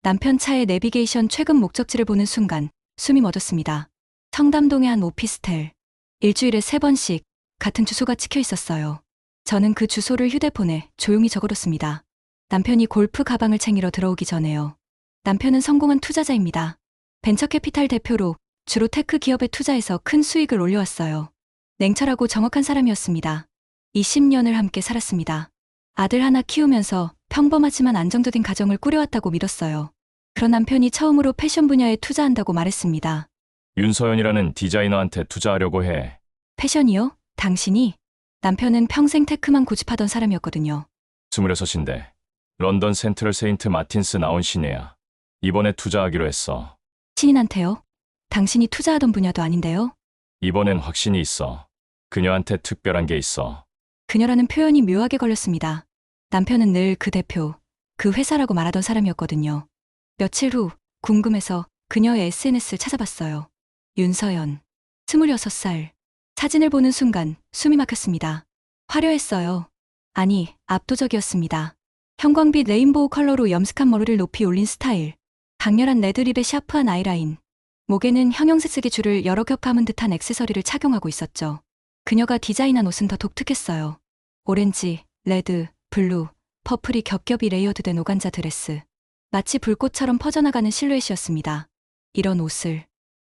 남편 차의 내비게이션 최근 목적지를 보는 순간 숨이 멎었습니다. 청담동의 한 오피스텔. 일주일에 3번씩 같은 주소가 찍혀 있었어요. 저는 그 주소를 휴대폰에 조용히 적어뒀습니다. 남편이 골프 가방을 챙기러 들어오기 전에요. 남편은 성공한 투자자입니다. 벤처캐피탈 대표로 주로 테크 기업에 투자해서 큰 수익을 올려왔어요. 냉철하고 정확한 사람이었습니다. 20년을 함께 살았습니다. 아들 하나 키우면서 평범하지만 안정적인 가정을 꾸려왔다고 믿었어요. 그런 남편이 처음으로 패션 분야에 투자한다고 말했습니다. 윤서연이라는 디자이너한테 투자하려고 해. 패션이요? 당신이? 남편은 평생 테크만 고집하던 사람이었거든요. 26인데 런던 센트럴 세인트 마틴스 나온 신예야. 이번에 투자하기로 했어. 신인한테요? 당신이 투자하던 분야도 아닌데요? 이번엔 확신이 있어. 그녀한테 특별한 게 있어. 그녀라는 표현이 묘하게 걸렸습니다. 남편은 늘 그 대표, 그 회사라고 말하던 사람이었거든요. 며칠 후 궁금해서 그녀의 SNS를 찾아봤어요. 윤서연, 26살. 사진을 보는 순간 숨이 막혔습니다. 화려했어요. 아니, 압도적이었습니다. 형광빛 레인보우 컬러로 염색한 머리를 높이 올린 스타일. 강렬한 레드립에 샤프한 아이라인. 목에는 형형색색의 줄을 여러 겹 감은 듯한 액세서리를 착용하고 있었죠. 그녀가 디자인한 옷은 더 독특했어요. 오렌지, 레드, 블루, 퍼플이 겹겹이 레이어드된 오간자 드레스. 마치 불꽃처럼 퍼져나가는 실루엣이었습니다. 이런 옷을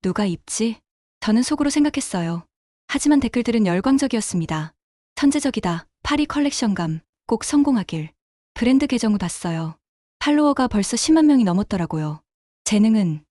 누가 입지? 저는 속으로 생각했어요. 하지만 댓글들은 열광적이었습니다. 천재적이다, 파리 컬렉션감, 꼭 성공하길. 브랜드 계정을 봤어요. 팔로워가 벌써 10만 명이 넘었더라고요. 재능은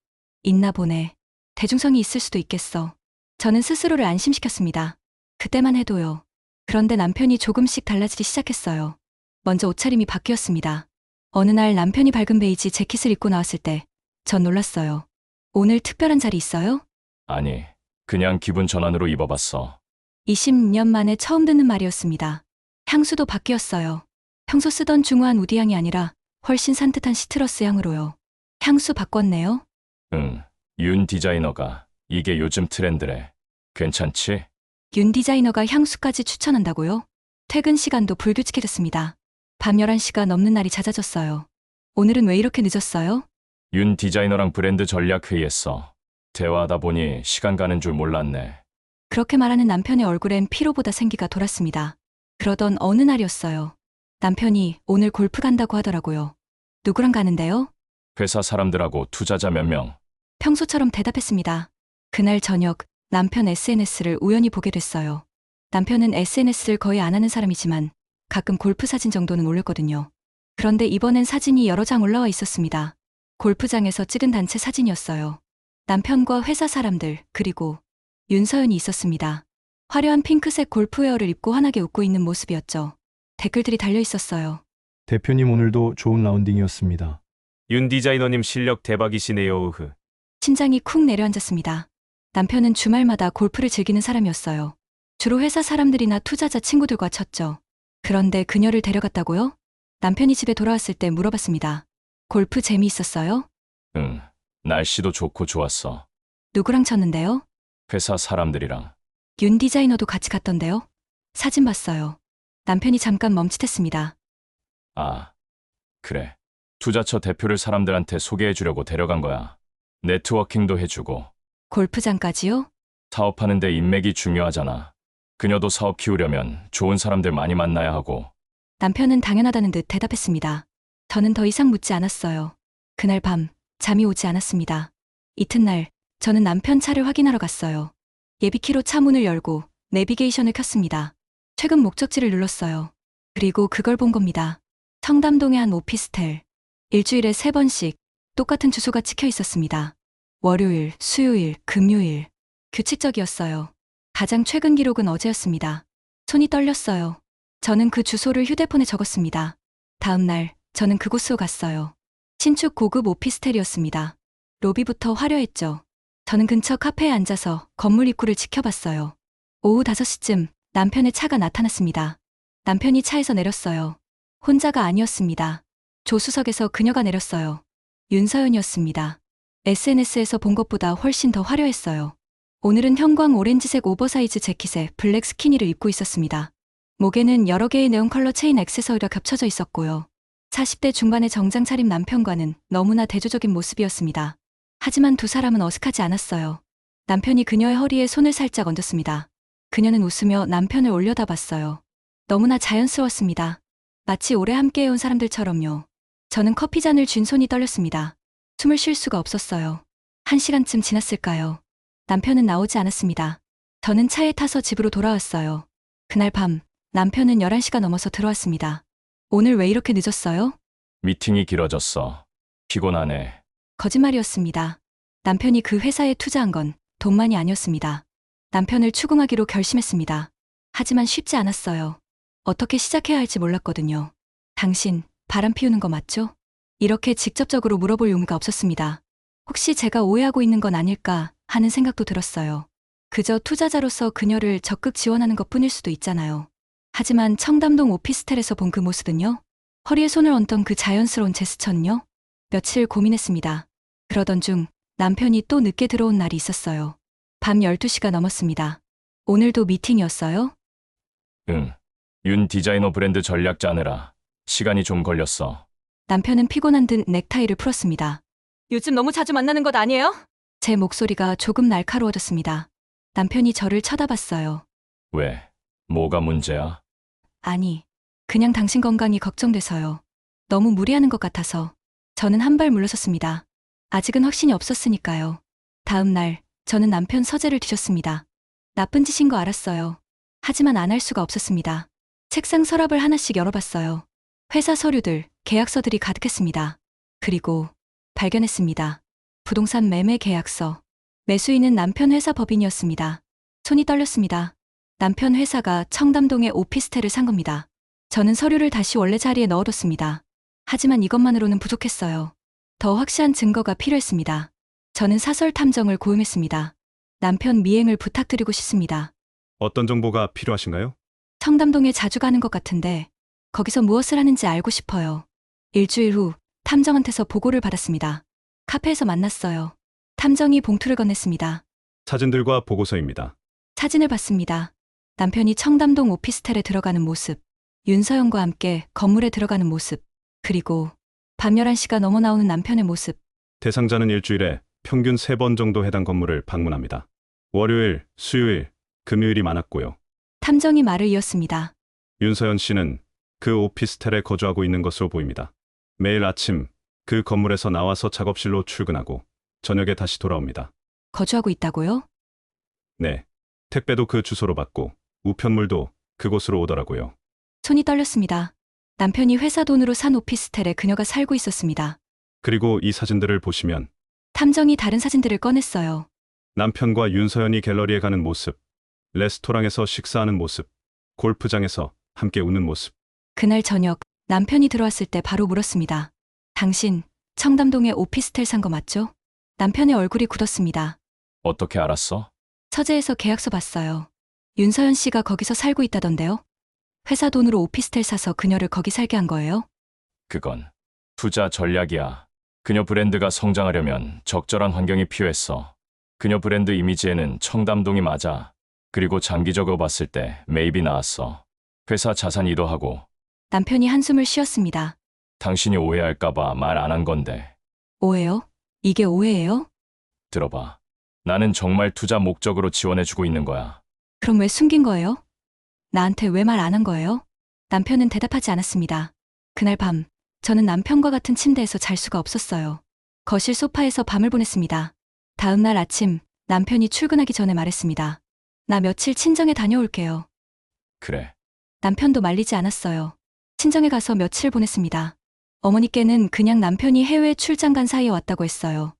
있나 보네. 대중성이 있을 수도 있겠어. 저는 스스로를 안심시켰습니다. 그때만 해도요. 그런데 남편이 조금씩 달라지기 시작했어요. 먼저 옷차림이 바뀌었습니다. 어느 날 남편이 밝은 베이지 재킷을 입고 나왔을 때 전 놀랐어요. 오늘 특별한 자리 있어요? 아니, 그냥 기분 전환으로 입어봤어. 20년 만에 처음 듣는 말이었습니다. 향수도 바뀌었어요. 평소 쓰던 중후한 우디향이 아니라 훨씬 산뜻한 시트러스 향으로요. 향수 바꿨네요? 응, 윤 디자이너가 이게 요즘 트렌드래. 괜찮지? 윤 디자이너가 향수까지 추천한다고요? 퇴근 시간도 불규칙해졌습니다. 밤 11시가 넘는 날이 잦아졌어요. 오늘은 왜 이렇게 늦었어요? 윤 디자이너랑 브랜드 전략 회의했어. 대화하다 보니 시간 가는 줄 몰랐네. 그렇게 말하는 남편의 얼굴엔 피로보다 생기가 돌았습니다. 그러던 어느 날이었어요. 남편이 오늘 골프 간다고 하더라고요. 누구랑 가는데요? 회사 사람들하고 투자자 몇 명. 평소처럼 대답했습니다. 그날 저녁 남편 SNS를 우연히 보게 됐어요. 남편은 SNS를 거의 안 하는 사람이지만 가끔 골프 사진 정도는 올렸거든요. 그런데 이번엔 사진이 여러 장 올라와 있었습니다. 골프장에서 찍은 단체 사진이었어요. 남편과 회사 사람들, 그리고 윤서연이 있었습니다. 화려한 핑크색 골프웨어를 입고 환하게 웃고 있는 모습이었죠. 댓글들이 달려 있었어요. 대표님 오늘도 좋은 라운딩이었습니다. 윤 디자이너님 실력 대박이시네요. 으흐. 심장이 쿵 내려앉았습니다. 남편은 주말마다 골프를 즐기는 사람이었어요. 주로 회사 사람들이나 투자자 친구들과 쳤죠. 그런데 그녀를 데려갔다고요? 남편이 집에 돌아왔을 때 물어봤습니다. 골프 재미있었어요? 응, 날씨도 좋고 좋았어. 누구랑 쳤는데요? 회사 사람들이랑. 윤 디자이너도 같이 갔던데요? 사진 봤어요. 남편이 잠깐 멈칫했습니다. 아, 그래. 투자처 대표를 사람들한테 소개해주려고 데려간 거야. 네트워킹도 해주고. 골프장까지요? 사업하는데 인맥이 중요하잖아. 그녀도 사업 키우려면 좋은 사람들 많이 만나야 하고. 남편은 당연하다는 듯 대답했습니다. 저는 더 이상 묻지 않았어요. 그날 밤 잠이 오지 않았습니다. 이튿날 저는 남편 차를 확인하러 갔어요. 예비키로 차 문을 열고 내비게이션을 켰습니다. 최근 목적지를 눌렀어요. 그리고 그걸 본 겁니다. 청담동의 한 오피스텔. 일주일에 3번씩 똑같은 주소가 찍혀 있었습니다. 월요일, 수요일, 금요일. 규칙적이었어요. 가장 최근 기록은 어제였습니다. 손이 떨렸어요. 저는 그 주소를 휴대폰에 적었습니다. 다음 날 저는 그곳으로 갔어요. 신축 고급 오피스텔이었습니다. 로비부터 화려했죠. 저는 근처 카페에 앉아서 건물 입구를 지켜봤어요. 오후 5시쯤 남편의 차가 나타났습니다. 남편이 차에서 내렸어요. 혼자가 아니었습니다. 조수석에서 그녀가 내렸어요. 윤서연이었습니다. SNS에서 본 것보다 훨씬 더 화려했어요. 오늘은 형광 오렌지색 오버사이즈 재킷에 블랙 스키니를 입고 있었습니다. 목에는 여러 개의 네온 컬러 체인 액세서리가 겹쳐져 있었고요. 40대 중반의 정장 차림 남편과는 너무나 대조적인 모습이었습니다. 하지만 두 사람은 어색하지 않았어요. 남편이 그녀의 허리에 손을 살짝 얹었습니다. 그녀는 웃으며 남편을 올려다봤어요. 너무나 자연스러웠습니다. 마치 오래 함께해온 사람들처럼요. 저는 커피잔을 쥔 손이 떨렸습니다. 숨을 쉴 수가 없었어요. 1시간쯤 지났을까요? 남편은 나오지 않았습니다. 저는 차에 타서 집으로 돌아왔어요. 그날 밤 남편은 11시가 넘어서 들어왔습니다. 오늘 왜 이렇게 늦었어요? 미팅이 길어졌어. 피곤하네. 거짓말이었습니다. 남편이 그 회사에 투자한 건 돈만이 아니었습니다. 남편을 추궁하기로 결심했습니다. 하지만 쉽지 않았어요. 어떻게 시작해야 할지 몰랐거든요. 당신, 바람 피우는 거 맞죠? 이렇게 직접적으로 물어볼 용기가 없었습니다. 혹시 제가 오해하고 있는 건 아닐까 하는 생각도 들었어요. 그저 투자자로서 그녀를 적극 지원하는 것 뿐일 수도 있잖아요. 하지만 청담동 오피스텔에서 본 그 모습은요? 허리에 손을 얹던 그 자연스러운 제스처는요? 며칠 고민했습니다. 그러던 중 남편이 또 늦게 들어온 날이 있었어요. 밤 12시가 넘었습니다. 오늘도 미팅이었어요? 응. 윤 디자이너 브랜드 전략 짜느라 시간이 좀 걸렸어. 남편은 피곤한 듯 넥타이를 풀었습니다. 요즘 너무 자주 만나는 것 아니에요? 제 목소리가 조금 날카로워졌습니다. 남편이 저를 쳐다봤어요. 왜? 뭐가 문제야? 아니, 그냥 당신 건강이 걱정돼서요. 너무 무리하는 것 같아서. 저는 한 발 물러섰습니다. 아직은 확신이 없었으니까요. 다음 날, 저는 남편 서재를 뒤졌습니다. 나쁜 짓인 거 알았어요. 하지만 안 할 수가 없었습니다. 책상 서랍을 하나씩 열어봤어요. 회사 서류들, 계약서들이 가득했습니다. 그리고 발견했습니다. 부동산 매매 계약서. 매수인은 남편 회사 법인이었습니다. 손이 떨렸습니다. 남편 회사가 청담동에 오피스텔을 산 겁니다. 저는 서류를 다시 원래 자리에 넣어뒀습니다. 하지만 이것만으로는 부족했어요. 더 확실한 증거가 필요했습니다. 저는 사설 탐정을 고용했습니다. 남편 미행을 부탁드리고 싶습니다. 어떤 정보가 필요하신가요? 청담동에 자주 가는 것 같은데 거기서 무엇을 하는지 알고 싶어요. 일주일 후 탐정한테서 보고를 받았습니다. 카페에서 만났어요. 탐정이 봉투를 건넸습니다. 사진들과 보고서입니다. 사진을 봤습니다. 남편이 청담동 오피스텔에 들어가는 모습, 윤서영과 함께 건물에 들어가는 모습, 그리고 밤 11시가 넘어 나오는 남편의 모습. 대상자는 일주일에 평균 3번 정도 해당 건물을 방문합니다. 월요일, 수요일, 금요일이 많았고요. 탐정이 말을 이었습니다. 윤서연 씨는 그 오피스텔에 거주하고 있는 것으로 보입니다. 매일 아침 그 건물에서 나와서 작업실로 출근하고 저녁에 다시 돌아옵니다. 거주하고 있다고요? 네. 택배도 그 주소로 받고 우편물도 그곳으로 오더라고요. 손이 떨렸습니다. 남편이 회사 돈으로 산 오피스텔에 그녀가 살고 있었습니다. 그리고 이 사진들을 보시면 탐정이 다른 사진들을 꺼냈어요. 남편과 윤서연이 갤러리에 가는 모습, 레스토랑에서 식사하는 모습, 골프장에서 함께 웃는 모습. 그날 저녁 남편이 들어왔을 때 바로 물었습니다. 당신 청담동에 오피스텔 산 거 맞죠? 남편의 얼굴이 굳었습니다. 어떻게 알았어? 서재에서 계약서 봤어요. 윤서연 씨가 거기서 살고 있다던데요? 회사 돈으로 오피스텔 사서 그녀를 거기 살게 한 거예요? 그건 투자 전략이야. 그녀 브랜드가 성장하려면 적절한 환경이 필요했어. 그녀 브랜드 이미지에는 청담동이 맞아. 그리고 장기적으로 봤을 때 매입이 나왔어. 회사 자산 이도하고. 남편이 한숨을 쉬었습니다. 당신이 오해할까봐 말 안 한 건데. 오해요? 이게 오해예요? 들어봐. 나는 정말 투자 목적으로 지원해주고 있는 거야. 그럼 왜 숨긴 거예요? 나한테 왜 말 안 한 거예요? 남편은 대답하지 않았습니다. 그날 밤, 저는 남편과 같은 침대에서 잘 수가 없었어요. 거실 소파에서 밤을 보냈습니다. 다음 날 아침, 남편이 출근하기 전에 말했습니다. 나 며칠 친정에 다녀올게요. 그래. 남편도 말리지 않았어요. 친정에 가서 며칠 보냈습니다. 어머니께는 그냥 남편이 해외 출장 간 사이에 왔다고 했어요.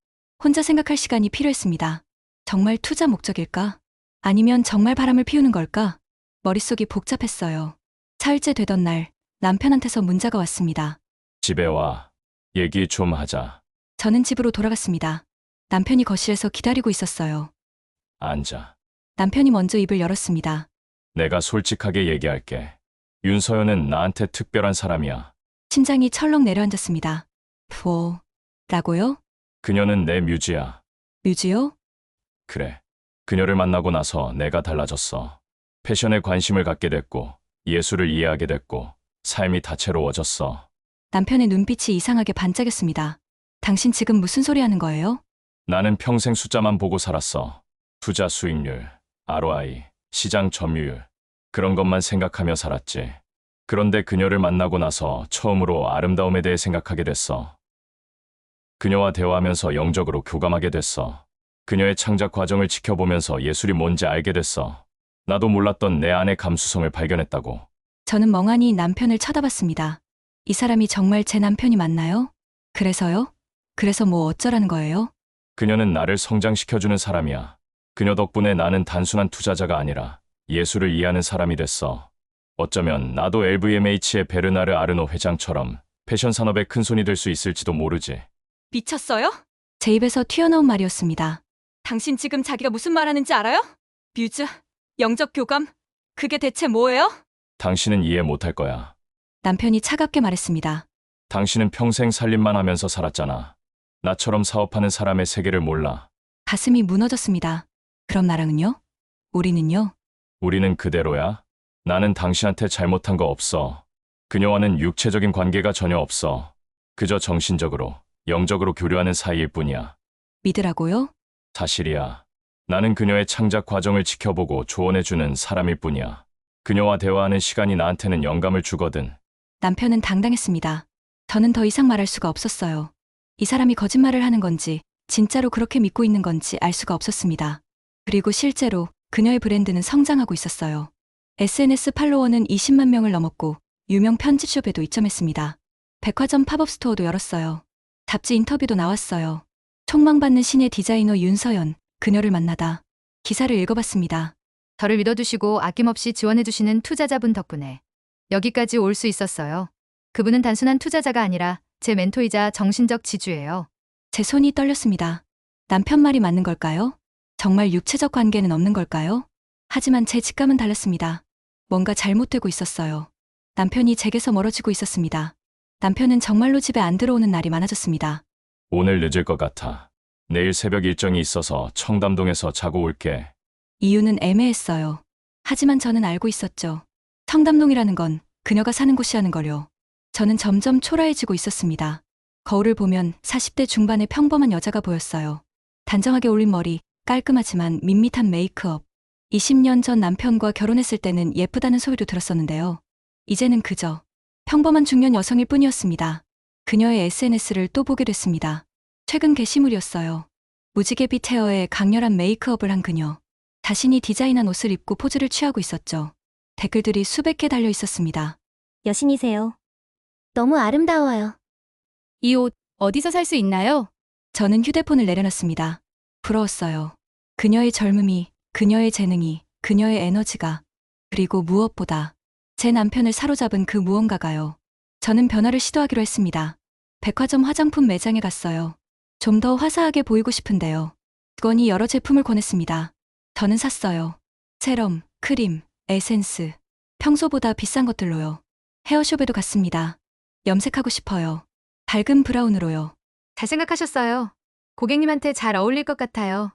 혼자 생각할 시간이 필요했습니다. 정말 투자 목적일까? 아니면 정말 바람을 피우는 걸까? 머릿속이 복잡했어요. 사흘째 되던 날, 남편한테서 문자가 왔습니다. 집에 와. 얘기 좀 하자. 저는 집으로 돌아갔습니다. 남편이 거실에서 기다리고 있었어요. 앉아. 남편이 먼저 입을 열었습니다. 내가 솔직하게 얘기할게. 윤서연은 나한테 특별한 사람이야. 심장이 철렁 내려앉았습니다. 라고요? 그녀는 내 뮤즈야. 뮤즈요? 그래. 그녀를 만나고 나서 내가 달라졌어. 패션에 관심을 갖게 됐고, 예술을 이해하게 됐고, 삶이 다채로워졌어. 남편의 눈빛이 이상하게 반짝였습니다. 당신 지금 무슨 소리 하는 거예요? 나는 평생 숫자만 보고 살았어. 투자 수익률, ROI, 시장 점유율. 그런 것만 생각하며 살았지. 그런데 그녀를 만나고 나서 처음으로 아름다움에 대해 생각하게 됐어. 그녀와 대화하면서 영적으로 교감하게 됐어. 그녀의 창작 과정을 지켜보면서 예술이 뭔지 알게 됐어. 나도 몰랐던 내 안의 감수성을 발견했다고. 저는 멍하니 남편을 쳐다봤습니다. 이 사람이 정말 제 남편이 맞나요? 그래서요? 그래서 뭐 어쩌라는 거예요? 그녀는 나를 성장시켜주는 사람이야. 그녀 덕분에 나는 단순한 투자자가 아니라 예술을 이해하는 사람이 됐어. 어쩌면 나도 LVMH의 베르나르 아르노 회장처럼 패션 산업의 큰손이 될 수 있을지도 모르지. 미쳤어요? 제 입에서 튀어나온 말이었습니다. 당신 지금 자기가 무슨 말하는지 알아요? 뮤즈, 영적 교감, 그게 대체 뭐예요? 당신은 이해 못할 거야. 남편이 차갑게 말했습니다. 당신은 평생 살림만 하면서 살았잖아. 나처럼 사업하는 사람의 세계를 몰라. 가슴이 무너졌습니다. 그럼 나랑은요? 우리는요? 우리는 그대로야. 나는 당신한테 잘못한 거 없어. 그녀와는 육체적인 관계가 전혀 없어. 그저 정신적으로, 영적으로 교류하는 사이일 뿐이야. 믿으라고요? 사실이야. 나는 그녀의 창작 과정을 지켜보고 조언해주는 사람일 뿐이야. 그녀와 대화하는 시간이 나한테는 영감을 주거든. 남편은 당당했습니다. 저는 더 이상 말할 수가 없었어요. 이 사람이 거짓말을 하는 건지, 진짜로 그렇게 믿고 있는 건지 알 수가 없었습니다. 그리고 실제로 그녀의 브랜드는 성장하고 있었어요. SNS 팔로워는 20만 명을 넘었고, 유명 편집숍에도 입점했습니다. 백화점 팝업 스토어도 열었어요. 잡지 인터뷰도 나왔어요. 촉망받는 신의 디자이너 윤서연, 그녀를 만나다. 기사를 읽어봤습니다. 저를 믿어주시고 아낌없이 지원해주시는 투자자분 덕분에 여기까지 올 수 있었어요. 그분은 단순한 투자자가 아니라 제 멘토이자 정신적 지주예요. 제 손이 떨렸습니다. 남편 말이 맞는 걸까요? 정말 육체적 관계는 없는 걸까요? 하지만 제 직감은 달랐습니다. 뭔가 잘못되고 있었어요. 남편이 제게서 멀어지고 있었습니다. 남편은 정말로 집에 안 들어오는 날이 많아졌습니다. 오늘 늦을 것 같아. 내일 새벽 일정이 있어서 청담동에서 자고 올게. 이유는 애매했어요. 하지만 저는 알고 있었죠. 청담동이라는 건 그녀가 사는 곳이라는 걸요. 저는 점점 초라해지고 있었습니다. 거울을 보면 40대 중반의 평범한 여자가 보였어요. 단정하게 올린 머리, 깔끔하지만 밋밋한 메이크업. 20년 전 남편과 결혼했을 때는 예쁘다는 소리도 들었었는데요. 이제는 그저 평범한 중년 여성일 뿐이었습니다. 그녀의 SNS를 또 보게 됐습니다. 최근 게시물이었어요. 무지개빛 헤어에 강렬한 메이크업을 한 그녀. 자신이 디자인한 옷을 입고 포즈를 취하고 있었죠. 댓글들이 수백 개 달려 있었습니다. 여신이세요. 너무 아름다워요. 이 옷 어디서 살 수 있나요? 저는 휴대폰을 내려놨습니다. 부러웠어요. 그녀의 젊음이, 그녀의 재능이, 그녀의 에너지가, 그리고 무엇보다 제 남편을 사로잡은 그 무언가가요. 저는 변화를 시도하기로 했습니다. 백화점 화장품 매장에 갔어요. 좀 더 화사하게 보이고 싶은데요. 직원이 여러 제품을 권했습니다. 저는 샀어요. 세럼, 크림, 에센스. 평소보다 비싼 것들로요. 헤어숍에도 갔습니다. 염색하고 싶어요. 밝은 브라운으로요. 잘 생각하셨어요. 고객님한테 잘 어울릴 것 같아요.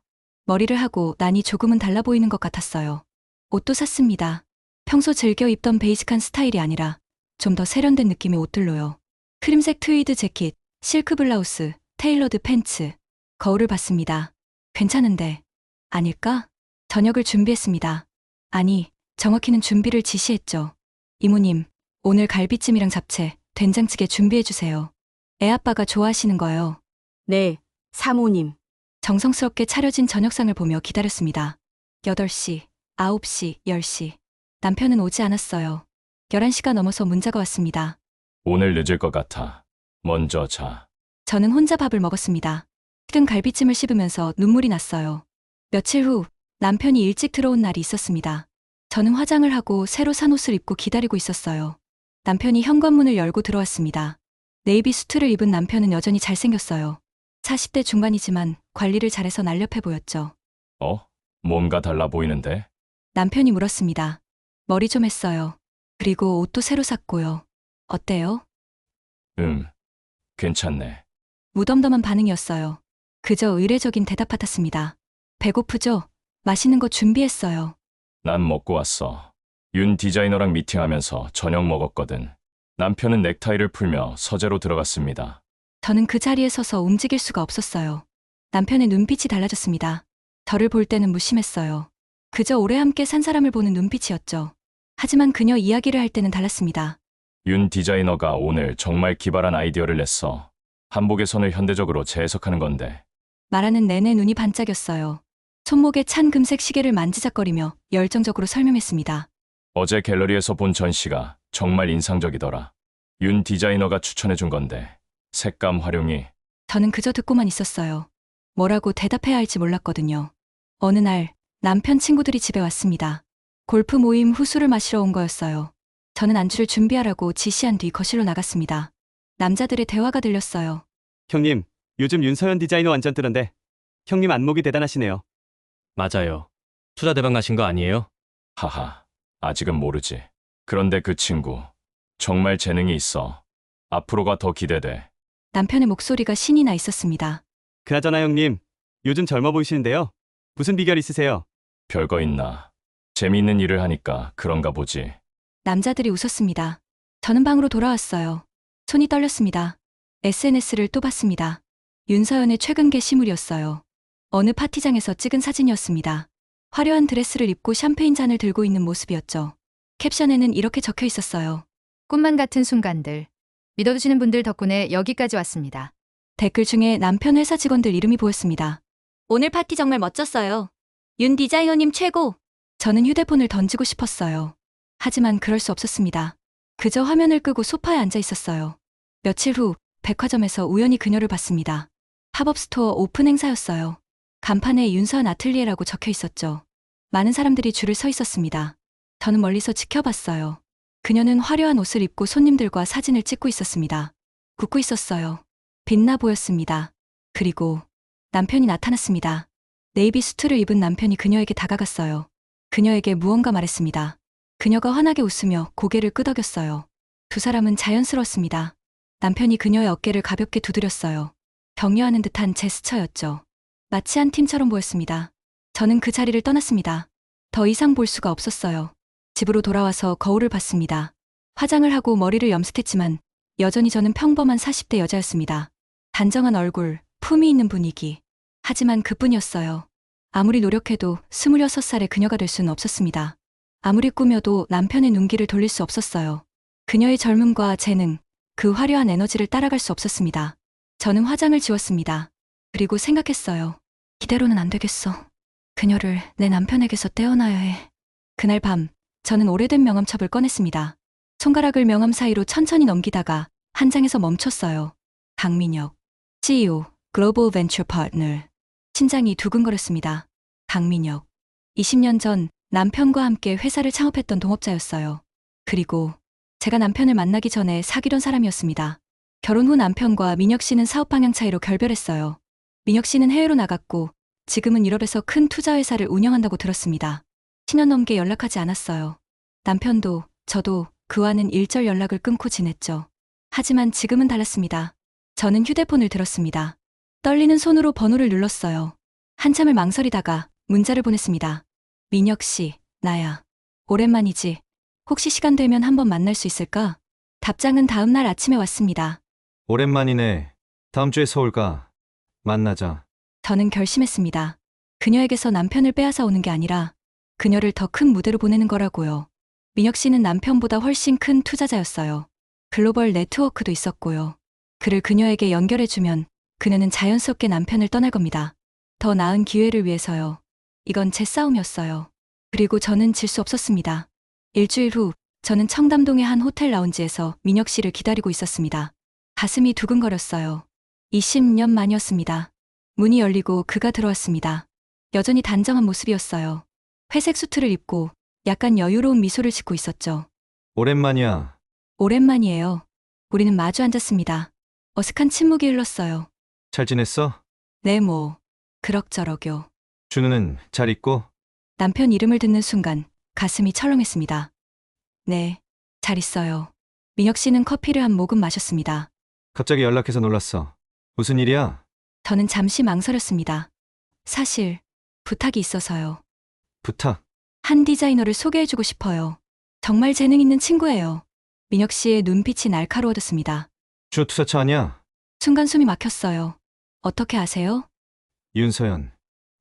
머리를 하고 나니 조금은 달라 보이는 것 같았어요. 옷도 샀습니다. 평소 즐겨 입던 베이직한 스타일이 아니라 좀 더 세련된 느낌의 옷들로요. 크림색 트위드 재킷, 실크 블라우스, 테일러드 팬츠. 거울을 봤습니다. 괜찮은데 아닐까? 저녁을 준비했습니다. 아니, 정확히는 준비를 지시했죠. 이모님, 오늘 갈비찜이랑 잡채, 된장찌개 준비해주세요. 애아빠가 좋아하시는 거요. 네, 사모님. 정성스럽게 차려진 저녁상을 보며 기다렸습니다. 8시, 9시, 10시. 남편은 오지 않았어요. 11시가 넘어서 문자가 왔습니다. 오늘 늦을 것 같아. 먼저 자. 저는 혼자 밥을 먹었습니다. 식은 갈비찜을 씹으면서 눈물이 났어요. 며칠 후 남편이 일찍 들어온 날이 있었습니다. 저는 화장을 하고 새로 산 옷을 입고 기다리고 있었어요. 남편이 현관문을 열고 들어왔습니다. 네이비 수트를 입은 남편은 여전히 잘생겼어요. 40대 중반이지만 관리를 잘해서 날렵해 보였죠. 뭔가 달라 보이는데? 남편이 물었습니다. 머리 좀 했어요. 그리고 옷도 새로 샀고요. 어때요? 괜찮네. 무덤덤한 반응이었어요. 그저 의례적인 대답 같았습니다. 배고프죠? 맛있는 거 준비했어요. 난 먹고 왔어. 윤 디자이너랑 미팅하면서 저녁 먹었거든. 남편은 넥타이를 풀며 서재로 들어갔습니다. 저는 그 자리에 서서 움직일 수가 없었어요. 남편의 눈빛이 달라졌습니다. 저를 볼 때는 무심했어요. 그저 오래 함께 산 사람을 보는 눈빛이었죠. 하지만 그녀 이야기를 할 때는 달랐습니다. 윤 디자이너가 오늘 정말 기발한 아이디어를 냈어. 한복의 선을 현대적으로 재해석하는 건데. 말하는 내내 눈이 반짝였어요. 손목에 찬 금색 시계를 만지작거리며 열정적으로 설명했습니다. 어제 갤러리에서 본 전시가 정말 인상적이더라. 윤 디자이너가 추천해준 건데 색감 활용이. 저는 그저 듣고만 있었어요. 뭐라고 대답해야 할지 몰랐거든요. 어느 날 남편 친구들이 집에 왔습니다. 골프 모임 후 술을 마시러 온 거였어요. 저는 안주를 준비하라고 지시한 뒤 거실로 나갔습니다. 남자들의 대화가 들렸어요. 형님, 요즘 윤서연 디자이너 완전 뜨는데 형님 안목이 대단하시네요. 맞아요. 투자 대박 나신 거 아니에요? 하하, 아직은 모르지. 그런데 그 친구 정말 재능이 있어. 앞으로가 더 기대돼. 남편의 목소리가 신이 나 있었습니다. 그나저나 형님, 요즘 젊어 보이시는데요. 무슨 비결 있으세요? 별거 있나. 재미있는 일을 하니까 그런가 보지. 남자들이 웃었습니다. 저는 방으로 돌아왔어요. 손이 떨렸습니다. SNS를 또 봤습니다. 윤서연의 최근 게시물이었어요. 어느 파티장에서 찍은 사진이었습니다. 화려한 드레스를 입고 샴페인 잔을 들고 있는 모습이었죠. 캡션에는 이렇게 적혀 있었어요. 꿈만 같은 순간들. 믿어주시는 분들 덕분에 여기까지 왔습니다. 댓글 중에 남편 회사 직원들 이름이 보였습니다. 오늘 파티 정말 멋졌어요. 윤 디자이너님 최고! 저는 휴대폰을 던지고 싶었어요. 하지만 그럴 수 없었습니다. 그저 화면을 끄고 소파에 앉아 있었어요. 며칠 후 백화점에서 우연히 그녀를 봤습니다. 팝업 스토어 오픈 행사였어요. 간판에 윤서연 아틀리에라고 적혀 있었죠. 많은 사람들이 줄을 서 있었습니다. 저는 멀리서 지켜봤어요. 그녀는 화려한 옷을 입고 손님들과 사진을 찍고 있었습니다. 웃고 있었어요. 빛나 보였습니다. 그리고 남편이 나타났습니다. 네이비 수트를 입은 남편이 그녀에게 다가갔어요. 그녀에게 무언가 말했습니다. 그녀가 환하게 웃으며 고개를 끄덕였어요. 두 사람은 자연스러웠습니다. 남편이 그녀의 어깨를 가볍게 두드렸어요. 격려하는 듯한 제스처였죠. 마치 한 팀처럼 보였습니다. 저는 그 자리를 떠났습니다. 더 이상 볼 수가 없었어요. 집으로 돌아와서 거울을 봤습니다. 화장을 하고 머리를 염색했지만 여전히 저는 평범한 40대 여자였습니다. 단정한 얼굴, 품위 있는 분위기. 하지만 그뿐이었어요. 아무리 노력해도 26살의 그녀가 될 수는 없었습니다. 아무리 꾸며도 남편의 눈길을 돌릴 수 없었어요. 그녀의 젊음과 재능, 그 화려한 에너지를 따라갈 수 없었습니다. 저는 화장을 지웠습니다. 그리고 생각했어요. 이대로는 안 되겠어. 그녀를 내 남편에게서 떼어놔야 해. 그날 밤, 저는 오래된 명함첩을 꺼냈습니다. 손가락을 명함 사이로 천천히 넘기다가 한 장에서 멈췄어요. 강민혁, CEO, 글로벌 벤처 파트너. 심장이 두근거렸습니다. 강민혁. 20년 전 남편과 함께 회사를 창업했던 동업자였어요. 그리고 제가 남편을 만나기 전에 사귀던 사람이었습니다. 결혼 후 남편과 민혁 씨는 사업 방향 차이로 결별했어요. 민혁 씨는 해외로 나갔고 지금은 유럽에서 큰 투자회사를 운영한다고 들었습니다. 10년 넘게 연락하지 않았어요. 남편도 저도 그와는 일절 연락을 끊고 지냈죠. 하지만 지금은 달랐습니다. 저는 휴대폰을 들었습니다. 떨리는 손으로 번호를 눌렀어요. 한참을 망설이다가 문자를 보냈습니다. 민혁 씨, 나야. 오랜만이지. 혹시 시간 되면 한번 만날 수 있을까? 답장은 다음 날 아침에 왔습니다. 오랜만이네. 다음 주에 서울 가. 만나자. 저는 결심했습니다. 그녀에게서 남편을 빼앗아 오는 게 아니라 그녀를 더 큰 무대로 보내는 거라고요. 민혁 씨는 남편보다 훨씬 큰 투자자였어요. 글로벌 네트워크도 있었고요. 그를 그녀에게 연결해주면 그녀는 자연스럽게 남편을 떠날 겁니다. 더 나은 기회를 위해서요. 이건 제 싸움이었어요. 그리고 저는 질 수 없었습니다. 일주일 후 저는 청담동의 한 호텔 라운지에서 민혁 씨를 기다리고 있었습니다. 가슴이 두근거렸어요. 20년 만이었습니다. 문이 열리고 그가 들어왔습니다. 여전히 단정한 모습이었어요. 회색 수트를 입고 약간 여유로운 미소를 짓고 있었죠. 오랜만이야. 오랜만이에요. 우리는 마주 앉았습니다. 어색한 침묵이 흘렀어요. 잘 지냈어? 네, 뭐 그럭저럭요. 준우는 잘 있고? 남편 이름을 듣는 순간 가슴이 철렁했습니다. 네, 잘 있어요. 민혁 씨는 커피를 한 모금 마셨습니다. 갑자기 연락해서 놀랐어. 무슨 일이야? 저는 잠시 망설였습니다. 사실 부탁이 있어서요. 부탁. 한 디자이너를 소개해주고 싶어요. 정말 재능 있는 친구예요. 민혁 씨의 눈빛이 날카로워졌습니다. 준호 투자처 아니야? 순간 숨이 막혔어요. 어떻게 아세요? 윤서연.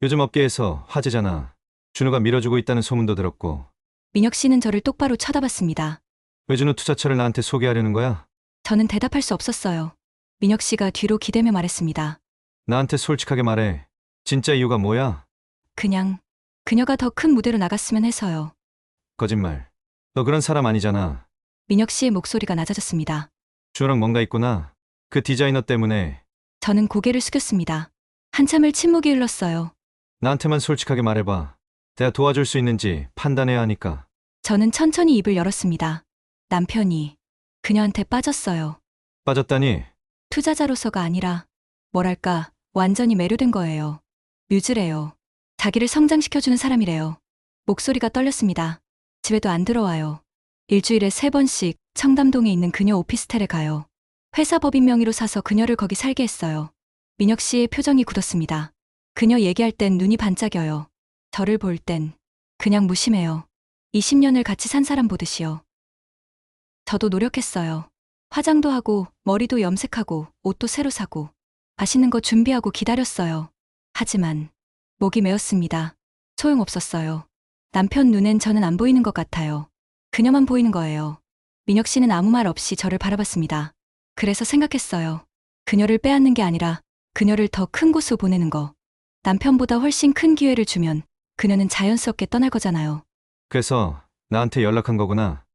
요즘 업계에서 화제잖아. 준호가 밀어주고 있다는 소문도 들었고. 민혁 씨는 저를 똑바로 쳐다봤습니다. 왜 준호 투자처를 나한테 소개하려는 거야? 저는 대답할 수 없었어요. 민혁 씨가 뒤로 기대며 말했습니다. 나한테 솔직하게 말해. 진짜 이유가 뭐야? 그냥 그녀가 더 큰 무대로 나갔으면 해서요. 거짓말. 너 그런 사람 아니잖아. 민혁 씨의 목소리가 낮아졌습니다. 준호랑 뭔가 있구나. 그 디자이너 때문에. 저는 고개를 숙였습니다. 한참을 침묵이 흘렀어요. 나한테만 솔직하게 말해봐. 내가 도와줄 수 있는지 판단해야 하니까. 저는 천천히 입을 열었습니다. 남편이 그녀한테 빠졌어요. 빠졌다니? 투자자로서가 아니라 뭐랄까 완전히 매료된 거예요. 뮤즈래요. 자기를 성장시켜주는 사람이래요. 목소리가 떨렸습니다. 집에도 안 들어와요. 일주일에 3번씩 청담동에 있는 그녀 오피스텔에 가요. 회사 법인 명의로 사서 그녀를 거기 살게 했어요. 민혁 씨의 표정이 굳었습니다. 그녀 얘기할 땐 눈이 반짝여요. 저를 볼 땐 그냥 무심해요. 20년을 같이 산 사람 보듯이요. 저도 노력했어요. 화장도 하고 머리도 염색하고 옷도 새로 사고 맛있는 거 준비하고 기다렸어요. 하지만 목이 메었습니다. 소용없었어요. 남편 눈엔 저는 안 보이는 것 같아요. 그녀만 보이는 거예요. 민혁 씨는 아무 말 없이 저를 바라봤습니다. 그래서 생각했어요. 그녀를 빼앗는 게 아니라 그녀를 더 큰 곳으로 보내는 거. 남편보다 훨씬 큰 기회를 주면 그녀는 자연스럽게 떠날 거잖아요. 그래서 나한테 연락한 거구나.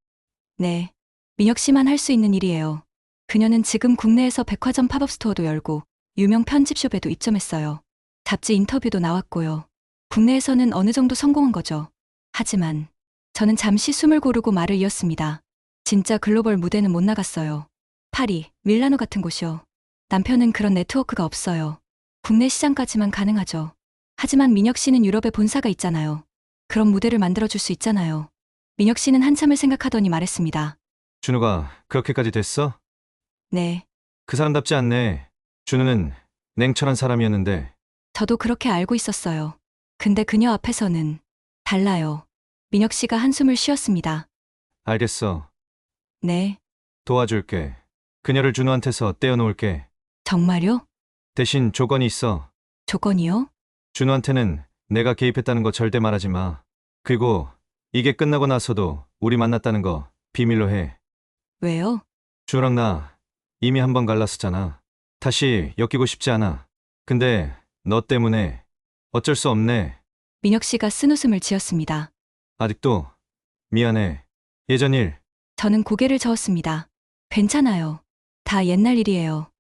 네. 민혁 씨만 할 수 있는 일이에요. 그녀는 지금 국내에서 백화점 팝업 스토어도 열고 유명 편집숍에도 입점했어요. 잡지 인터뷰도 나왔고요. 국내에서는 어느 정도 성공한 거죠. 하지만 저는 잠시 숨을 고르고 말을 이었습니다. 진짜 글로벌 무대는 못 나갔어요. 파리, 밀라노 같은 곳이요. 남편은 그런 네트워크가 없어요. 국내 시장까지만 가능하죠. 하지만 민혁 씨는 유럽에 본사가 있잖아요. 그런 무대를 만들어줄 수 있잖아요. 민혁 씨는 한참을 생각하더니 말했습니다. 준호가 그렇게까지 됐어? 네. 그 사람답지 않네. 준호는 냉철한 사람이었는데. 저도 그렇게 알고 있었어요. 근데 그녀 앞에서는 달라요. 민혁 씨가 한숨을 쉬었습니다. 알겠어. 네. 도와줄게. 그녀를 준호한테서 떼어놓을게. 정말요? 대신 조건이 있어. 조건이요? 준호한테는 내가 개입했다는 거 절대 말하지 마. 그리고 이게 끝나고 나서도 우리 만났다는 거 비밀로 해. 왜요? 준호랑 나 이미 한 번 갈랐었잖아. 다시 엮이고 싶지 않아. 근데 너 때문에 어쩔 수 없네. 민혁 씨가 쓴웃음을 지었습니다. 아직도 미안해. 예전 일. 저는 고개를 저었습니다. 괜찮아요. 다 옛날 일이에요.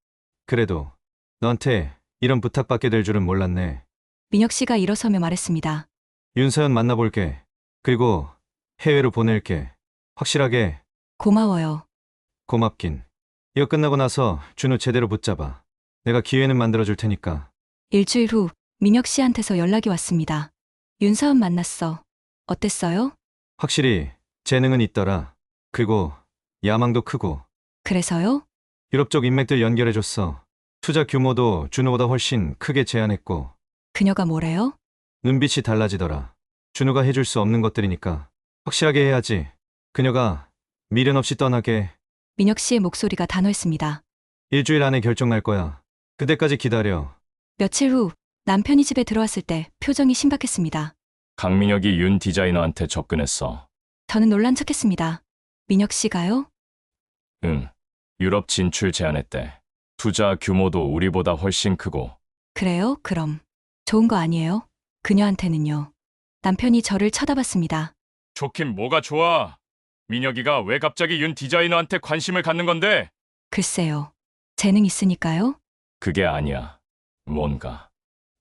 그래도 너한테 이런 부탁받게 될 줄은 몰랐네. 민혁 씨가 일어서며 말했습니다. 윤서연 만나볼게. 그리고 해외로 보낼게. 확실하게. 고마워요. 고맙긴. 이거 끝나고 나서 준호 제대로 붙잡아. 내가 기회는 만들어줄 테니까. 일주일 후 민혁 씨한테서 연락이 왔습니다. 윤서연 만났어. 어땠어요? 확실히 재능은 있더라. 그리고 야망도 크고. 그래서요? 유럽 쪽 인맥들 연결해줬어. 투자 규모도 준호보다 훨씬 크게 제안했고. 그녀가 뭐래요? 눈빛이 달라지더라. 준호가 해줄 수 없는 것들이니까 확실하게 해야지. 그녀가 미련 없이 떠나게. 민혁 씨의 목소리가 단호했습니다. 일주일 안에 결정 날 거야. 그때까지 기다려. 며칠 후 남편이 집에 들어왔을 때 표정이 심각했습니다. 강민혁이 윤 디자이너한테 접근했어. 저는 놀란 척했습니다. 민혁 씨가요? 응. 유럽 진출 제안했대. 투자 규모도 우리보다 훨씬 크고. 그래요? 그럼 좋은 거 아니에요? 그녀한테는요. 남편이 저를 쳐다봤습니다. 좋긴 뭐가 좋아. 민혁이가 왜 갑자기 윤 디자이너한테 관심을 갖는 건데? 글쎄요. 재능 있으니까요? 그게 아니야. 뭔가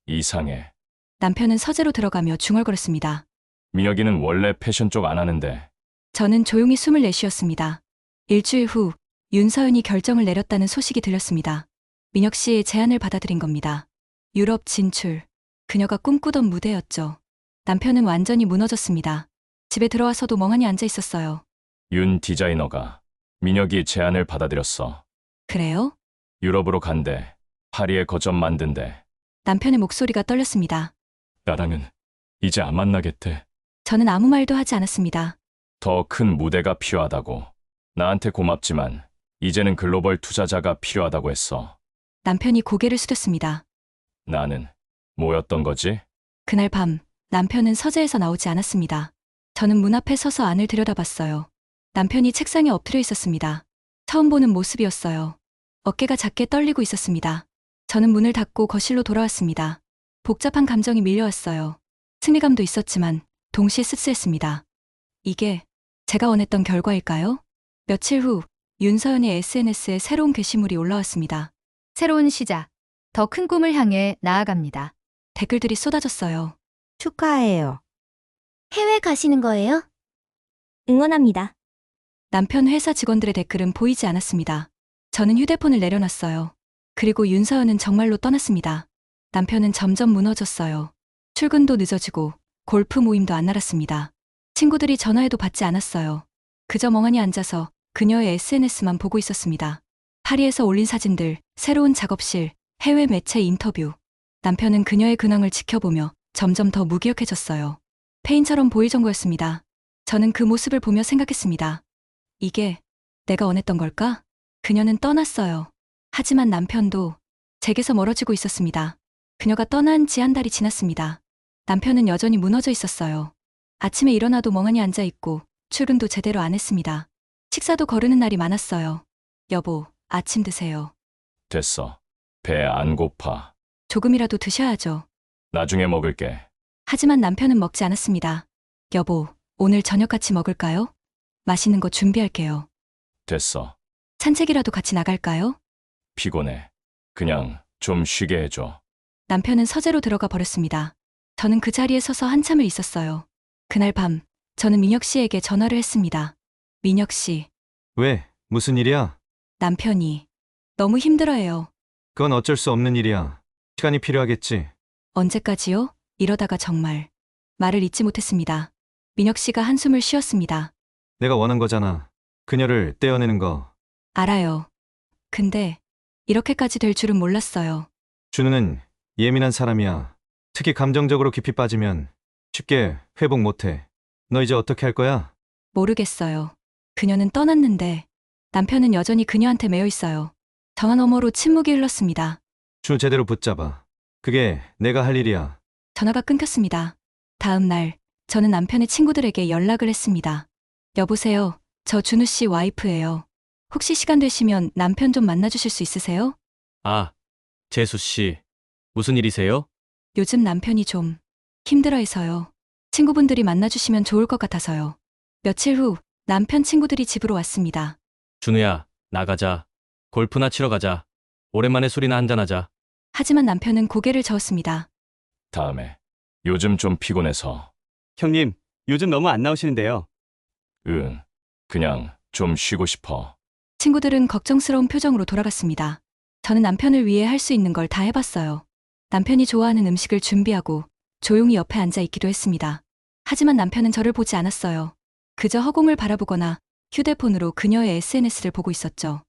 이상해. 남편은 서재로 들어가며 중얼거렸습니다. 민혁이는 원래 패션 쪽 안 하는데. 저는 조용히 숨을 내쉬었습니다. 일주일 후 윤서연이 결정을 내렸다는 소식이 들렸습니다. 민혁 씨의 제안을 받아들인 겁니다. 유럽 진출. 그녀가 꿈꾸던 무대였죠. 남편은 완전히 무너졌습니다. 집에 들어와서도 멍하니 앉아 있었어요. 윤 디자이너가 민혁이 제안을 받아들였어. 그래요? 유럽으로 간대. 파리에 거점 만든대. 남편의 목소리가 떨렸습니다. 나랑은 이제 안 만나겠대. 저는 아무 말도 하지 않았습니다. 더 큰 무대가 필요하다고. 나한테 고맙지만 이제는 글로벌 투자자가 필요하다고 했어. 남편이 고개를 숙였습니다. 나는 뭐였던 거지? 그날 밤 남편은 서재에서 나오지 않았습니다. 저는 문 앞에 서서 안을 들여다봤어요. 남편이 책상에 엎드려 있었습니다. 처음 보는 모습이었어요. 어깨가 작게 떨리고 있었습니다. 저는 문을 닫고 거실로 돌아왔습니다. 복잡한 감정이 밀려왔어요. 승리감도 있었지만 동시에 씁쓸했습니다. 이게 제가 원했던 결과일까요? 며칠 후 윤서연의 SNS에 새로운 게시물이 올라왔습니다. 새로운 시작. 더 큰 꿈을 향해 나아갑니다. 댓글들이 쏟아졌어요. 축하해요. 해외 가시는 거예요? 응원합니다. 남편 회사 직원들의 댓글은 보이지 않았습니다. 저는 휴대폰을 내려놨어요. 그리고 윤서연은 정말로 떠났습니다. 남편은 점점 무너졌어요. 출근도 늦어지고 골프 모임도 안 날았습니다. 친구들이 전화해도 받지 않았어요. 그저 멍하니 앉아서 그녀의 SNS만 보고 있었습니다. 파리에서 올린 사진들, 새로운 작업실, 해외 매체 인터뷰. 남편은 그녀의 근황을 지켜보며 점점 더 무기력해졌어요. 페인처럼 보일 정도였습니다. 저는 그 모습을 보며 생각했습니다. 이게 내가 원했던 걸까? 그녀는 떠났어요. 하지만 남편도 제게서 멀어지고 있었습니다. 그녀가 떠난 지 한 달이 지났습니다. 남편은 여전히 무너져 있었어요. 아침에 일어나도 멍하니 앉아있고 출근도 제대로 안 했습니다. 식사도 거르는 날이 많았어요. 여보, 아침 드세요. 됐어. 배 안 고파. 조금이라도 드셔야죠. 나중에 먹을게. 하지만 남편은 먹지 않았습니다. 여보, 오늘 저녁 같이 먹을까요? 맛있는 거 준비할게요. 됐어. 산책이라도 같이 나갈까요? 피곤해. 그냥 좀 쉬게 해줘. 남편은 서재로 들어가 버렸습니다. 저는 그 자리에 서서 한참을 있었어요. 그날 밤, 저는 민혁 씨에게 전화를 했습니다. 민혁 씨, 왜? 무슨 일이야? 남편이 너무 힘들어해요. 그건 어쩔 수 없는 일이야. 시간이 필요하겠지. 언제까지요? 이러다가 정말 말을 잇지 못했습니다. 민혁 씨가 한숨을 쉬었습니다. 내가 원한 거잖아. 그녀를 떼어내는 거. 알아요. 근데 이렇게까지 될 줄은 몰랐어요. 준우는 예민한 사람이야. 특히 감정적으로 깊이 빠지면 쉽게 회복 못해. 너 이제 어떻게 할 거야? 모르겠어요. 그녀는 떠났는데 남편은 여전히 그녀한테 매여 있어요. 전화 너머로 침묵이 흘렀습니다. 준우 제대로 붙잡아. 그게 내가 할 일이야. 전화가 끊겼습니다. 다음 날 저는 남편의 친구들에게 연락을 했습니다. 여보세요. 저 준우 씨 와이프예요. 혹시 시간 되시면 남편 좀 만나주실 수 있으세요? 아, 재수 씨. 무슨 일이세요? 요즘 남편이 좀 힘들어해서요. 친구분들이 만나주시면 좋을 것 같아서요. 며칠 후 남편 친구들이 집으로 왔습니다. 준우야, 나가자. 골프나 치러 가자. 오랜만에 술이나 한잔하자. 하지만 남편은 고개를 저었습니다. 다음에. 요즘 좀 피곤해서. 형님, 요즘 너무 안 나오시는데요. 응. 그냥 좀 쉬고 싶어. 친구들은 걱정스러운 표정으로 돌아갔습니다. 저는 남편을 위해 할 수 있는 걸 다 해봤어요. 남편이 좋아하는 음식을 준비하고 조용히 옆에 앉아 있기도 했습니다. 하지만 남편은 저를 보지 않았어요. 그저 허공을 바라보거나 휴대폰으로 그녀의 SNS를 보고 있었죠.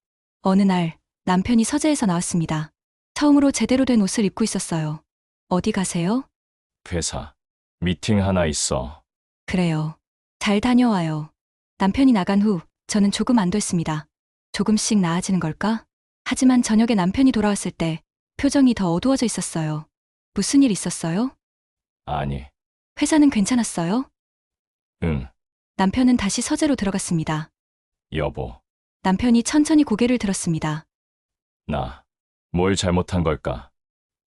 어느 날 남편이 서재에서 나왔습니다. 처음으로 제대로 된 옷을 입고 있었어요. 어디 가세요? 회사. 미팅 하나 있어. 그래요. 잘 다녀와요. 남편이 나간 후 저는 조금 안됐습니다. 조금씩 나아지는 걸까? 하지만 저녁에 남편이 돌아왔을 때 표정이 더 어두워져 있었어요. 무슨 일 있었어요? 아니. 회사는 괜찮았어요? 응. 남편은 다시 서재로 들어갔습니다. 여보. 남편이 천천히 고개를 들었습니다. 나. 뭘 잘못한 걸까?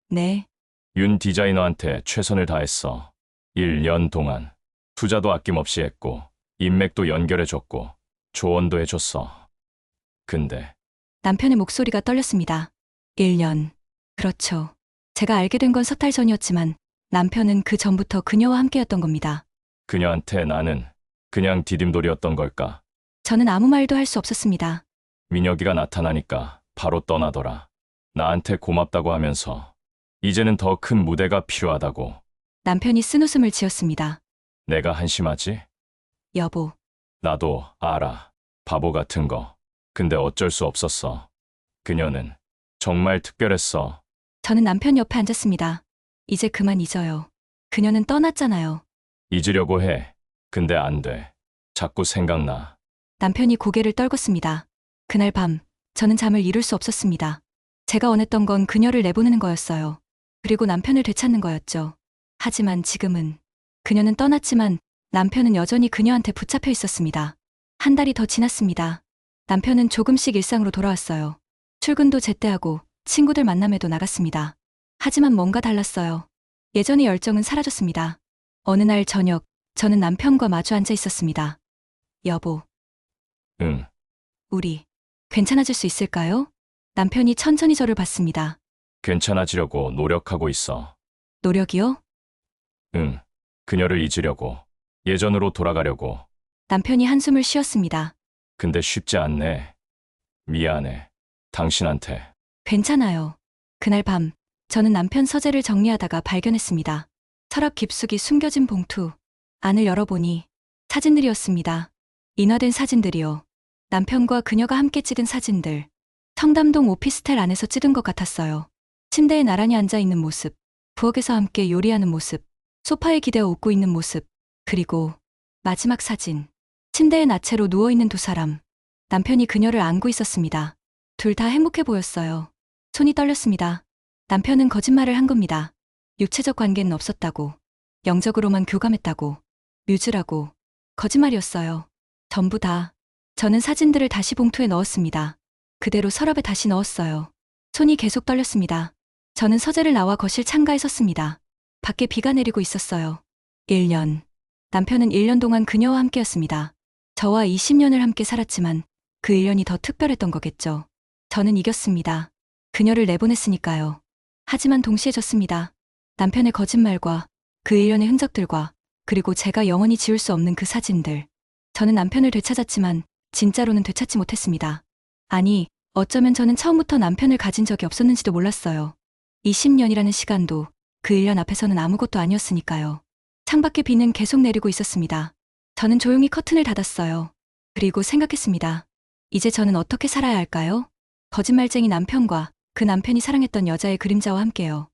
네, 윤 디자이너한테 최선을 다했어. 1년 동안. 투자도 아낌없이 했고, 인맥도 연결해줬고, 조언도 해줬어. 근데 남편의 목소리가 떨렸습니다. 1년. 그렇죠. 제가 알게 된 건 석 달 전이었지만 남편은 그 전부터 그녀와 함께였던 겁니다. 그녀한테 나는 그냥 디딤돌이었던 걸까? 저는 아무 말도 할 수 없었습니다. 민혁이가 나타나니까 바로 떠나더라. 나한테 고맙다고 하면서 이제는 더 큰 무대가 필요하다고. 남편이 쓴웃음을 지었습니다. 내가 한심하지? 여보, 나도 알아. 바보 같은 거. 근데 어쩔 수 없었어. 그녀는 정말 특별했어. 저는 남편 옆에 앉았습니다. 이제 그만 잊어요. 그녀는 떠났잖아요. 잊으려고 해. 근데 안 돼. 자꾸 생각나. 남편이 고개를 떨궜습니다. 그날 밤, 저는 잠을 이룰 수 없었습니다. 제가 원했던 건 그녀를 내보내는 거였어요. 그리고 남편을 되찾는 거였죠. 하지만 지금은 그녀는 떠났지만 남편은 여전히 그녀한테 붙잡혀 있었습니다. 한 달이 더 지났습니다. 남편은 조금씩 일상으로 돌아왔어요. 출근도 제때하고 친구들 만남에도 나갔습니다. 하지만 뭔가 달랐어요. 예전의 열정은 사라졌습니다. 어느 날 저녁, 저는 남편과 마주 앉아 있었습니다. 여보, 응, 우리 괜찮아질 수 있을까요? 남편이 천천히 저를 봤습니다. 괜찮아지려고 노력하고 있어. 노력이요? 응, 그녀를 잊으려고, 예전으로 돌아가려고. 남편이 한숨을 쉬었습니다. 근데 쉽지 않네. 미안해. 당신한테. 괜찮아요. 그날 밤, 저는 남편 서재를 정리하다가 발견했습니다. 서랍 깊숙이 숨겨진 봉투. 안을 열어보니 사진들이었습니다. 인화된 사진들이요. 남편과 그녀가 함께 찍은 사진들. 청담동 오피스텔 안에서 찍은 것 같았어요. 침대에 나란히 앉아 있는 모습, 부엌에서 함께 요리하는 모습, 소파에 기대어 웃고 있는 모습, 그리고 마지막 사진. 침대에 나체로 누워있는 두 사람. 남편이 그녀를 안고 있었습니다. 둘 다 행복해 보였어요. 손이 떨렸습니다. 남편은 거짓말을 한 겁니다. 육체적 관계는 없었다고. 영적으로만 교감했다고. 뮤즈라고. 거짓말이었어요. 전부 다. 저는 사진들을 다시 봉투에 넣었습니다. 그대로 서랍에 다시 넣었어요. 손이 계속 떨렸습니다. 저는 서재를 나와 거실 창가에 섰습니다. 밖에 비가 내리고 있었어요. 1년. 남편은 1년 동안 그녀와 함께였습니다. 저와 20년을 함께 살았지만 그 1년이 더 특별했던 거겠죠. 저는 이겼습니다. 그녀를 내보냈으니까요. 하지만 동시에 졌습니다. 남편의 거짓말과 그 1년의 흔적들과 그리고 제가 영원히 지울 수 없는 그 사진들. 저는 남편을 되찾았지만 진짜로는 되찾지 못했습니다. 아니, 어쩌면 저는 처음부터 남편을 가진 적이 없었는지도 몰랐어요. 20년이라는 시간도 그 1년 앞에서는 아무것도 아니었으니까요. 창밖에 비는 계속 내리고 있었습니다. 저는 조용히 커튼을 닫았어요. 그리고 생각했습니다. 이제 저는 어떻게 살아야 할까요? 거짓말쟁이 남편과 그 남편이 사랑했던 여자의 그림자와 함께요.